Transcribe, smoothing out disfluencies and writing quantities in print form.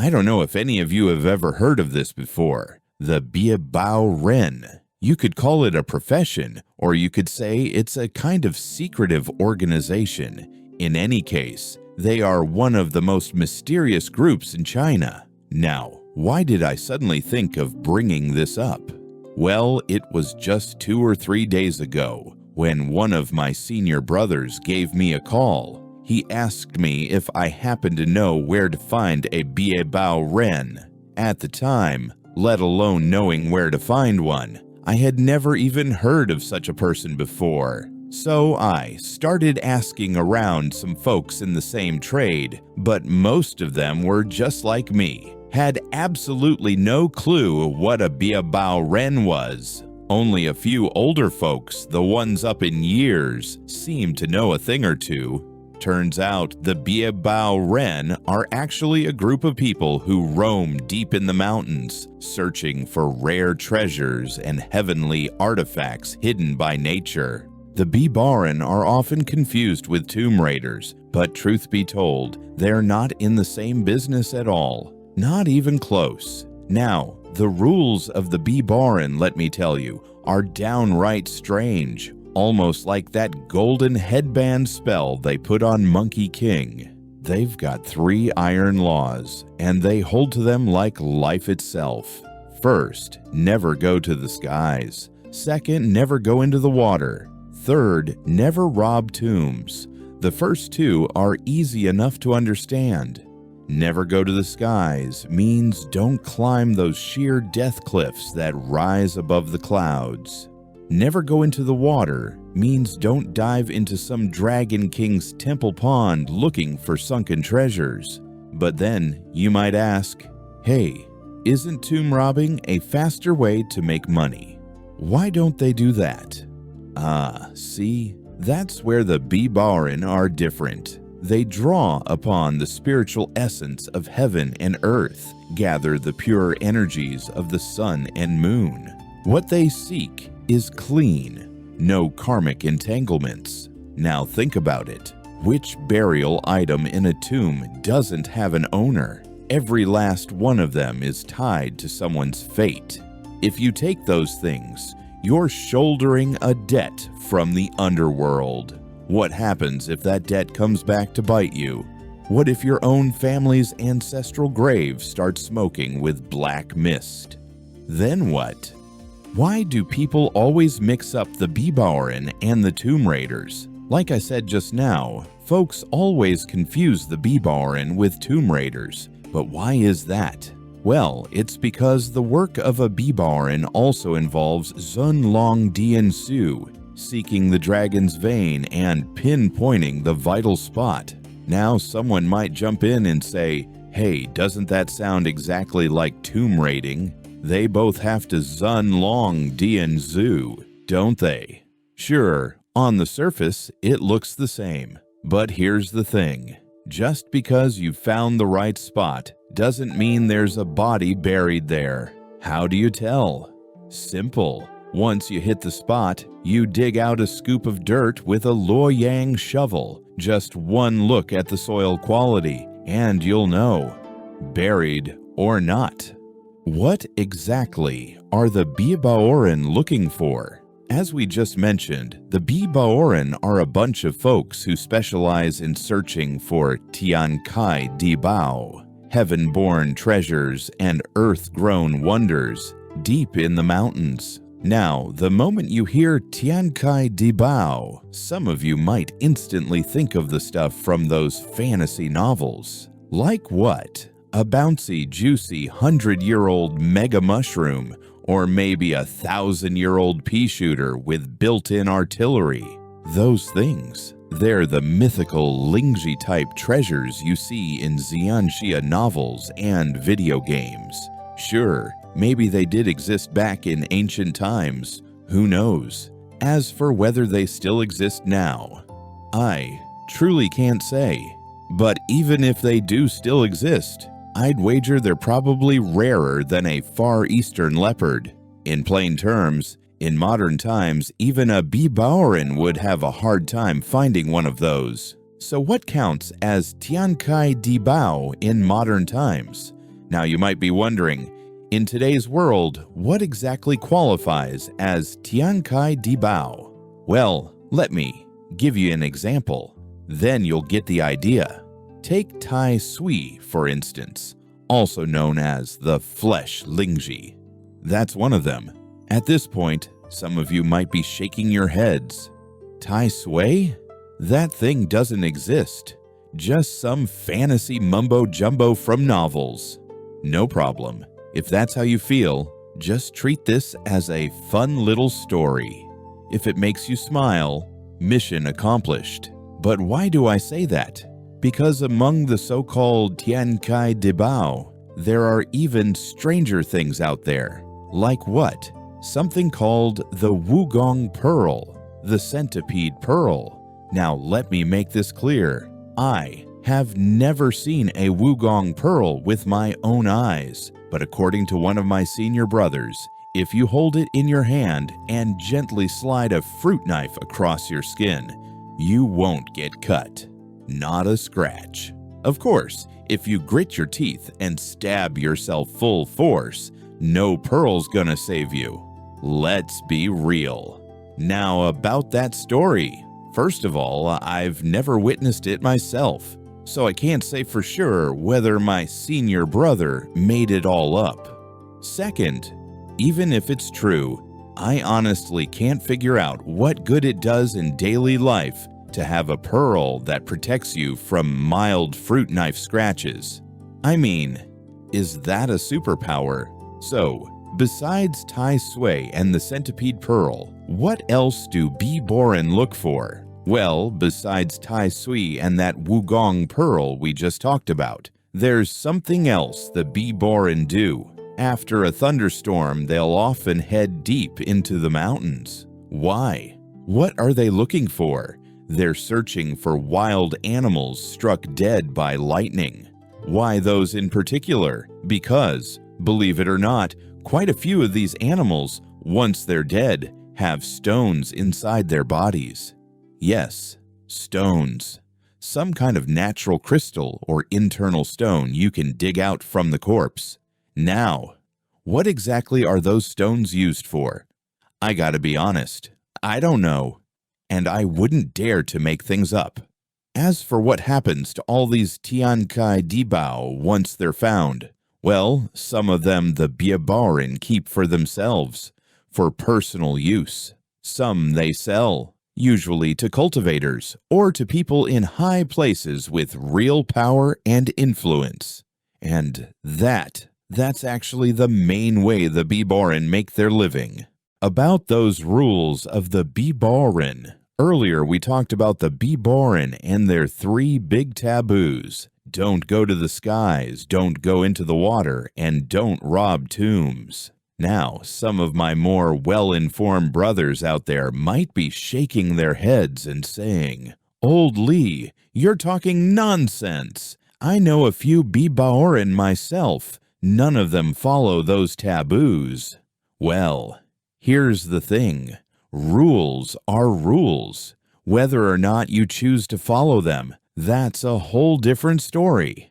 I don't know if any of you have ever heard of this before. The Biebaoren. You could call it a profession, or you could say it's a kind of secretive organization. In any case, they are one of the most mysterious groups in China. Now, why did I suddenly think of bringing this up? Well, it was just 2 or 3 days ago when one of my senior brothers gave me a call. He asked me if I happened to know where to find a Biebaoren. At the time, let alone knowing where to find one, I had never even heard of such a person before. So I started asking around some folks in the same trade, but most of them were just like me, had absolutely no clue what a Biebaoren was. Only a few older folks, the ones up in years, seemed to know a thing or two. Turns out the Biebaoren are actually a group of people who roam deep in the mountains, searching for rare treasures and heavenly artifacts hidden by nature. The Biebaoren are often confused with tomb raiders, but truth be told, they're not in the same business at all. Not even close. Now, the rules of the Biebaoren, let me tell you, are downright strange. Almost like that golden headband spell they put on Monkey King. They've got 3 iron laws, and they hold to them like life itself. First, never go to the skies. Second, never go into the water. Third, never rob tombs. The first 2 are easy enough to understand. Never go to the skies means don't climb those sheer death cliffs that rise above the clouds. Never go into the water means don't dive into some Dragon King's temple pond looking for sunken treasures. But then you might ask, hey, isn't tomb robbing a faster way to make money? Why don't they do that? See, that's where the Biebaoren are different. They draw upon the spiritual essence of heaven and earth, gather the pure energies of the sun and moon. What they seek is clean, no karmic entanglements. Now think about it. Which burial item in a tomb doesn't have an owner? Every last one of them is tied to someone's fate. If you take those things, you're shouldering a debt from the underworld. What happens if that debt comes back to bite you? What if your own family's ancestral grave starts smoking with black mist? Then what? Why do people always mix up the Biebaoren and the tomb raiders? Like I said just now, folks always confuse the Biebaoren with tomb raiders. But why is that? Well, it's because the work of a Biebaoren also involves Zunlong Dian Su, seeking the dragon's vein and pinpointing the vital spot. Now someone might jump in and say, hey, doesn't that sound exactly like tomb raiding? They both have to Zunlong Dian Zu, don't they? Sure, on the surface, it looks the same. But here's the thing. Just because you found the right spot doesn't mean there's a body buried there. How do you tell? Simple. Once you hit the spot, you dig out a scoop of dirt with a Luoyang shovel. Just one look at the soil quality, and you'll know. Buried or not. What exactly are the Biebaoren looking for? As we just mentioned, the Biebaoren are a bunch of folks who specialize in searching for Tiankai Dibao, heaven-born treasures and earth-grown wonders deep in the mountains. Now, the moment you hear Tiankai Dibao, some of you might instantly think of the stuff from those fantasy novels. Like what? A bouncy, juicy 100-year-old mega mushroom, or maybe a 1,000-year-old pea shooter with built-in artillery. Those things, they're the mythical Lingji-type treasures you see in Xianxia novels and video games. Sure, maybe they did exist back in ancient times, who knows? As for whether they still exist now, I truly can't say. But even if they do still exist, I'd wager they're probably rarer than a Far Eastern leopard. In plain terms, in modern times, even a Biebaoren would have a hard time finding one of those. So what counts as Tiankai Dibao in modern times? Now you might be wondering, in today's world, what exactly qualifies as Tiankai Dibao? Well, let me give you an example. Then you'll get the idea. Take Tai Sui, for instance, also known as the flesh Lingji. That's one of them. At this point, some of you might be shaking your heads. Tai Sui? That thing doesn't exist. Just some fantasy mumbo-jumbo from novels. No problem. If that's how you feel, just treat this as a fun little story. If it makes you smile, mission accomplished. But why do I say that? Because among the so-called Tiankai Dibao, there are even stranger things out there. Like what? Something called the Wugong Pearl, the centipede pearl. Now let me make this clear. I have never seen a Wugong pearl with my own eyes, but according to one of my senior brothers, if you hold it in your hand and gently slide a fruit knife across your skin, you won't get cut. Not a scratch. Of course, if you grit your teeth and stab yourself full force, no pearl's gonna save you. Let's be real. Now about that story. First of all, I've never witnessed it myself, so I can't say for sure whether my senior brother made it all up. Second, even if it's true, I honestly can't figure out what good it does in daily life to have a pearl that protects you from mild fruit knife scratches. I mean, is that a superpower? So, besides Tai Sui and the centipede pearl, what else do Biebaoren look for? Well, besides Tai Sui and that Wugong pearl we just talked about, there's something else the Biebaoren do. After a thunderstorm, they'll often head deep into the mountains. Why? What are they looking for? They're searching for wild animals struck dead by lightning. Why those in particular? Because, believe it or not, quite a few of these animals, once they're dead, have stones inside their bodies. Yes, stones. Some kind of natural crystal or internal stone you can dig out from the corpse. Now, what exactly are those stones used for? I gotta be honest, I don't know. And I wouldn't dare to make things up. As for what happens to all these Tiankai Dibao once they're found, well, some of them the Biebaoren keep for themselves, for personal use. Some they sell, usually to cultivators or to people in high places with real power and influence. And that's actually the main way the Biebaoren make their living. About those rules of the Biebaoren. Earlier, we talked about the Biebaoren and their 3 big taboos. Don't go to the skies, don't go into the water, and don't rob tombs. Now, some of my more well-informed brothers out there might be shaking their heads and saying, "Old Lee, you're talking nonsense. I know a few Biebaoren myself. None of them follow those taboos." Well, here's the thing. Rules are rules. Whether or not you choose to follow them, that's a whole different story.